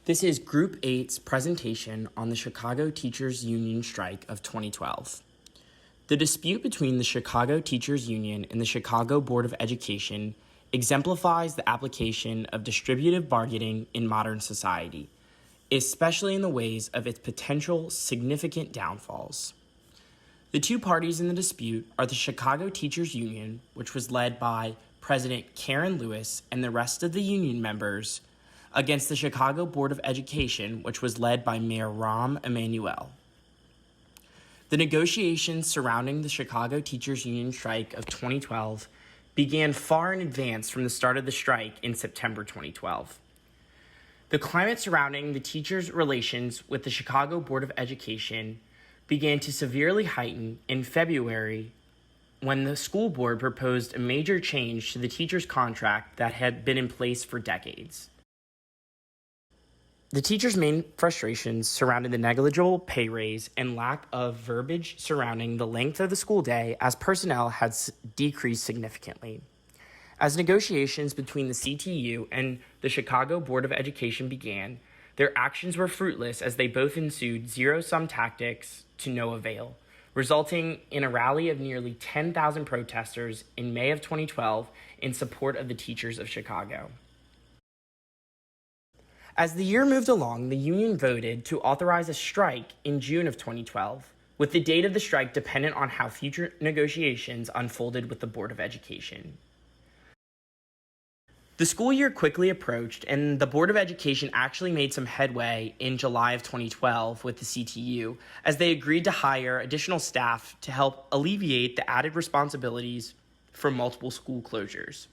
This is Group 8's presentation on the Chicago Teachers Union strike of 2012. The dispute between the Chicago Teachers Union and the Chicago Board of Education exemplifies the application of distributive bargaining in modern society, especially in the ways of its potential significant downfalls. The two parties in the dispute are the Chicago Teachers Union, which was led by President Karen Lewis and the rest of the union members, against the Chicago Board of Education, which was led by Mayor Rahm Emanuel. The negotiations surrounding the Chicago Teachers Union strike of 2012 began far in advance from the start of the strike in September 2012. The climate surrounding the teachers' relations with the Chicago Board of Education began to severely heighten in February when the school board proposed a major change to the teachers' contract that had been in place for decades. The teachers' main frustrations surrounded the negligible pay raise and lack of verbiage surrounding the length of the school day, as personnel had decreased significantly. As negotiations between the CTU and the Chicago Board of Education began, their actions were fruitless as they both ensued zero-sum tactics to no avail, resulting in a rally of nearly 10,000 protesters in May of 2012 in support of the teachers of Chicago. As the year moved along, the union voted to authorize a strike in June of 2012, with the date of the strike dependent on how future negotiations unfolded with the Board of Education. The school year quickly approached, and the Board of Education actually made some headway in July of 2012 with the CTU, as they agreed to hire additional staff to help alleviate the added responsibilities from multiple school closures.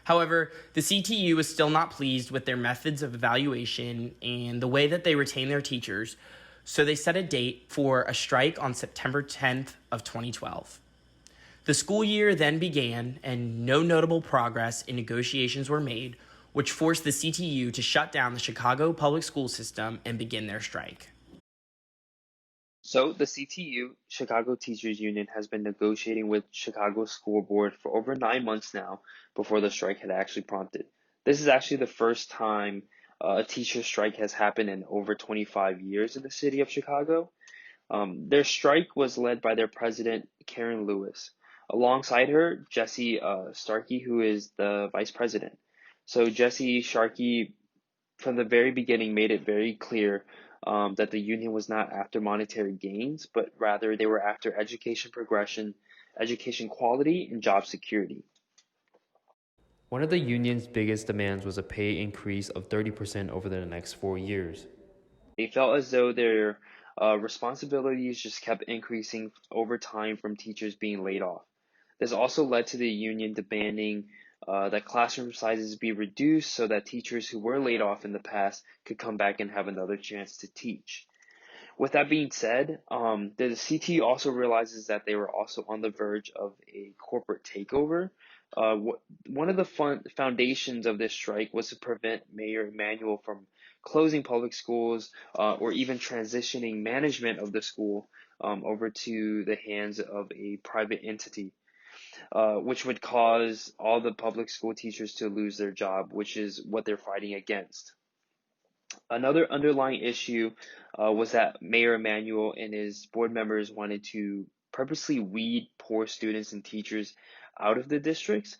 However, the CTU was still not pleased with their methods of evaluation and the way that they retain their teachers, so they set a date for a strike on September 10th of 2012. The school year then began, and no notable progress in negotiations were made, which forced the CTU to shut down the Chicago public school system and begin their strike. So the CTU, Chicago Teachers Union, has been negotiating with Chicago School Board for over 9 months now before the strike had actually prompted. This is actually the first time a teacher strike has happened in over 25 years in the city of Chicago. Their strike was led by their president, Karen Lewis. Alongside her, Jesse Starkey, who is the vice president. So Jesse Starkey, from the very beginning, made it very clear that the union was not after monetary gains, but rather they were after education progression, education quality, and job security. One of the union's biggest demands was a pay increase of 30% over the next 4 years. They felt as though their responsibilities just kept increasing over time from teachers being laid off. This also led to the union demanding that classroom sizes be reduced so that teachers who were laid off in the past could come back and have another chance to teach. With that being said, the CT also realizes that they were also on the verge of a corporate takeover. One of the foundations of this strike was to prevent Mayor Emanuel from closing public schools or even transitioning management of the school over to the hands of a private entity. Which would cause all the public school teachers to lose their job, which is what they're fighting against. Another underlying issue was that Mayor Emanuel and his board members wanted to purposely weed poor students and teachers out of the districts.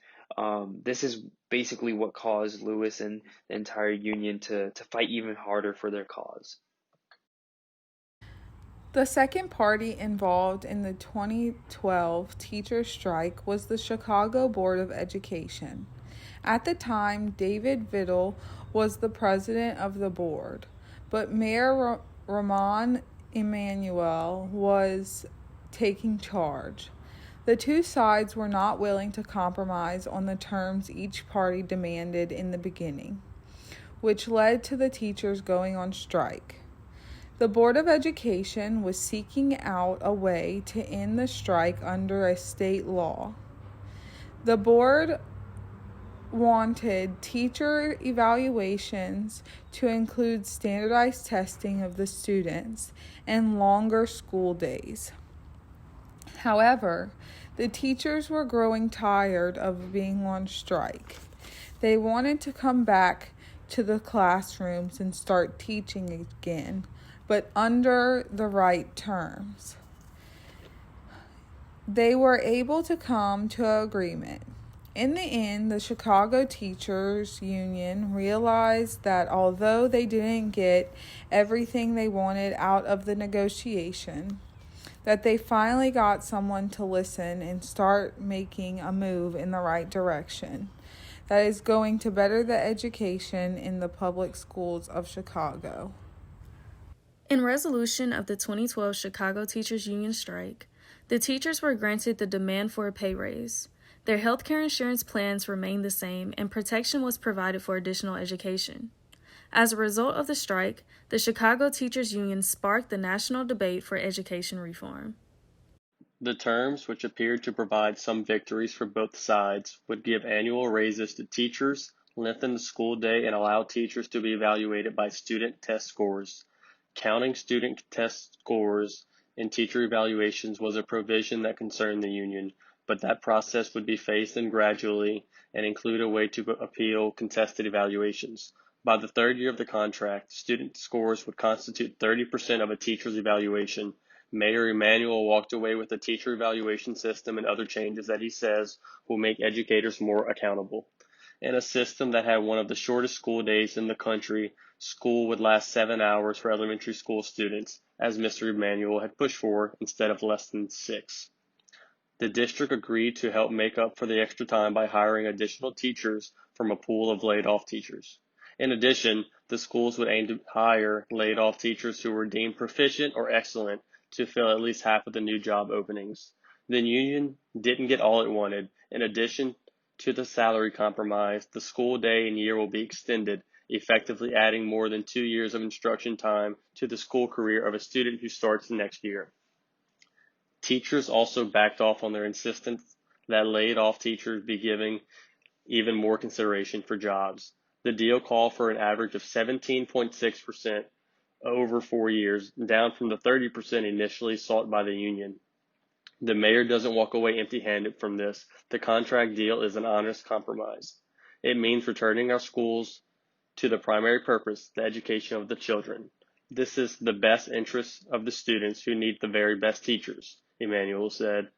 This is basically what caused Lewis and the entire union to fight even harder for their cause. The second party involved in the 2012 teacher strike was the Chicago Board of Education. At the time, David Vittle was the president of the board, but Mayor Rahm Emanuel was taking charge. The two sides were not willing to compromise on the terms each party demanded in the beginning, which led to the teachers going on strike. The Board of Education was seeking out a way to end the strike under a state law. The board wanted teacher evaluations to include standardized testing of the students and longer school days. However, the teachers were growing tired of being on strike. They wanted to come back to the classrooms and start teaching again, but under the right terms. They were able to come to an agreement. In the end, the Chicago Teachers Union realized that although they didn't get everything they wanted out of the negotiation, that they finally got someone to listen and start making a move in the right direction that is going to better the education in the public schools of Chicago. In resolution of the 2012 Chicago Teachers Union strike, the teachers were granted the demand for a pay raise. Their health care insurance plans remained the same, and protection was provided for additional education. As a result of the strike, the Chicago Teachers Union sparked the national debate for education reform. The terms, which appeared to provide some victories for both sides, would give annual raises to teachers, lengthen the school day, and allow teachers to be evaluated by student test scores. Counting student test scores in teacher evaluations was a provision that concerned the union, but that process would be phased in gradually and include a way to appeal contested evaluations. By the third year of the contract, student scores would constitute 30% of a teacher's evaluation. Mayor Emanuel walked away with a teacher evaluation system and other changes that he says will make educators more accountable. In a system that had one of the shortest school days in the country, school would last 7 hours for elementary school students, as Mr. Emanuel had pushed for, instead of less than 6. The district agreed to help make up for the extra time by hiring additional teachers from a pool of laid-off teachers. In addition, the schools would aim to hire laid-off teachers who were deemed proficient or excellent to fill at least half of the new job openings. The union didn't get all it wanted. In addition to the salary compromise, the school day and year will be extended, effectively adding more than 2 years of instruction time to the school career of a student who starts next year. Teachers also backed off on their insistence that laid-off teachers be given even more consideration for jobs. The deal called for an average of 17.6% over 4 years, down from the 30% initially sought by the union. The mayor doesn't walk away empty-handed from this. The contract deal is an honest compromise. It means returning our schools to the primary purpose, the education of the children. This is the best interest of the students who need the very best teachers, Emanuel said.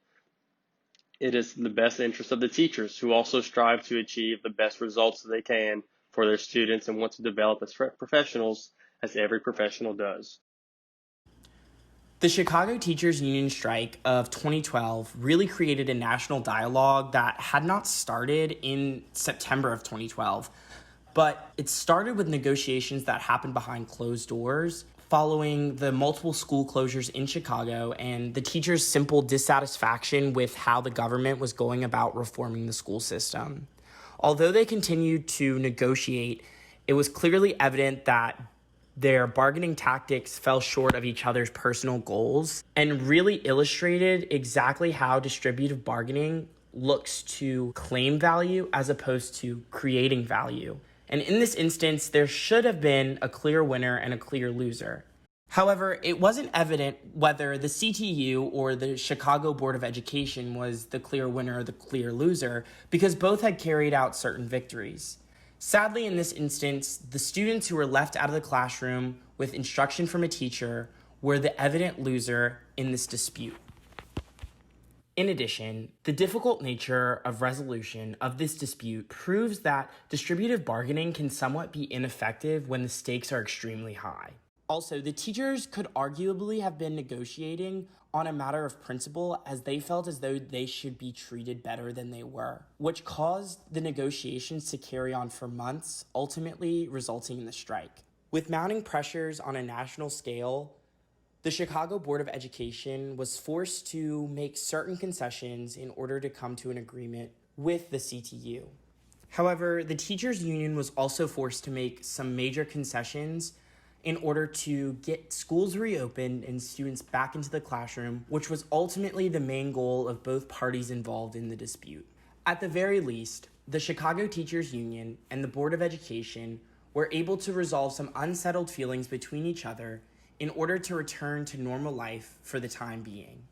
It is the best interest of the teachers who also strive to achieve the best results they can for their students and want to develop as professionals as every professional does. The Chicago Teachers Union strike of 2012 really created a national dialogue that had not started in September of 2012, but it started with negotiations that happened behind closed doors following the multiple school closures in Chicago and the teachers' simple dissatisfaction with how the government was going about reforming the school system. Although they continued to negotiate, it was clearly evident that their bargaining tactics fell short of each other's personal goals and really illustrated exactly how distributive bargaining looks to claim value as opposed to creating value. And in this instance, there should have been a clear winner and a clear loser. However, it wasn't evident whether the CTU or the Chicago Board of Education was the clear winner or the clear loser because both had carried out certain victories. Sadly, in this instance, the students who were left out of the classroom with instruction from a teacher were the evident loser in this dispute. In addition, the difficult nature of resolution of this dispute proves that distributive bargaining can somewhat be ineffective when the stakes are extremely high. Also, the teachers could arguably have been negotiating on a matter of principle as they felt as though they should be treated better than they were, which caused the negotiations to carry on for months, ultimately resulting in the strike. With mounting pressures on a national scale, the Chicago Board of Education was forced to make certain concessions in order to come to an agreement with the CTU. However, the teachers' union was also forced to make some major concessions in order to get schools reopened and students back into the classroom, which was ultimately the main goal of both parties involved in the dispute. At the very least, the Chicago Teachers Union and the Board of Education were able to resolve some unsettled feelings between each other in order to return to normal life for the time being.